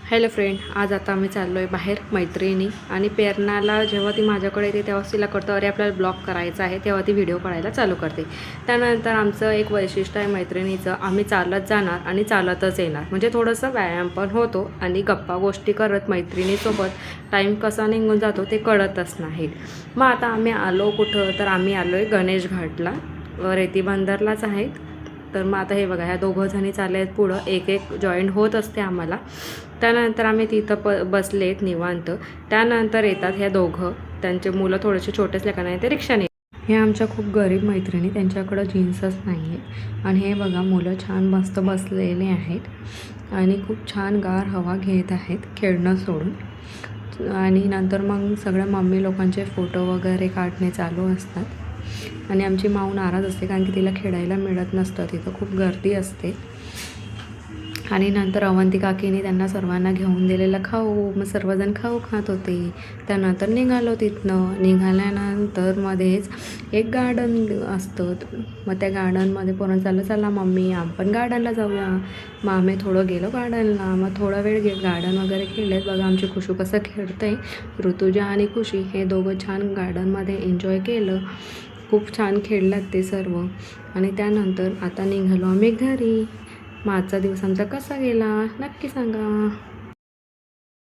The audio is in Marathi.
हॅलो फ्रेंड, आज आता आम्ही चाललो आहे बाहेर मैत्रिणी. आणि प्रेरणाला जेव्हा ती माझ्याकडे येते तेव्हा तिला कळतं अरे आपल्याला ब्लॉग करायचा आहे, तेव्हा ती व्हिडिओ काढायला चालू करते. त्यानंतर आमचं एक वैशिष्ट्य आहे मैत्रिणीचं, आम्ही चालत जाणार आणि चालतच येणार. म्हणजे थोडंसं व्यायाम पण होतो आणि गप्पा गोष्टी करत मैत्रिणीसोबत टाईम कसा निघून जातो ते कळतच नाही. मग आता आम्ही आलो कुठं, तर आम्ही आलो आहे गणेश घाटला, रेती बंदरलाच आहेत. तर मग आता हे बघा, ह्या दोघं जणी चालले आहेत पुढं, एक एक जॉईंट होत असते आम्हाला. त्यानंतर आम्ही तिथं बसलेत निवांत. त्यानंतर येतात ह्या दोघं, त्यांचे मुलं थोडेसे छोटेच लेकरं नाही, ते रिक्षाने. हे आमच्या खूप गरीब मैत्रिणी, त्यांच्याकडं जीन्सच नाही आहे. आणि हे बघा, मुलं छान मस्त बसलेले आहेत आणि खूप छान गार हवा घेत आहेत खेळणं सोडून. आणि नंतर मग सगळ्या मम्मी लोकांचे फोटो वगैरे काढणे चालू असतात. आणि आमची माऊ नाराज असते कारण की तिला खेळायला मिळत नसतं, तिथं खूप गर्दी असते. आणि नंतर अवंती काकीने त्यांना सर्वांना घेऊन दिलेलं खाऊ, मग सर्वजण खाऊ खात होते. त्यानंतर निघालो. तिथनं निघाल्यानंतर मध्येच एक गार्डन असतं, मग त्या गार्डनमध्ये पोरं चला मम्मी आपण गार्डनला जाऊया. मग आम्ही थोडं गेलो गार्डनला. मग थोडा वेळ गार्डन वगैरे खेळलेत. बघा आमची खुशू कसं खेळते. ऋतुजा आणि खुशी हे दोघं छान गार्डनमध्ये एन्जॉय केलं. खूप छान खेळलात ते सर्व. आणि त्यानंतर आता निघालो आम्ही घरी. मग आजचा दिवस आमचा कसा गेला नक्की सांगा.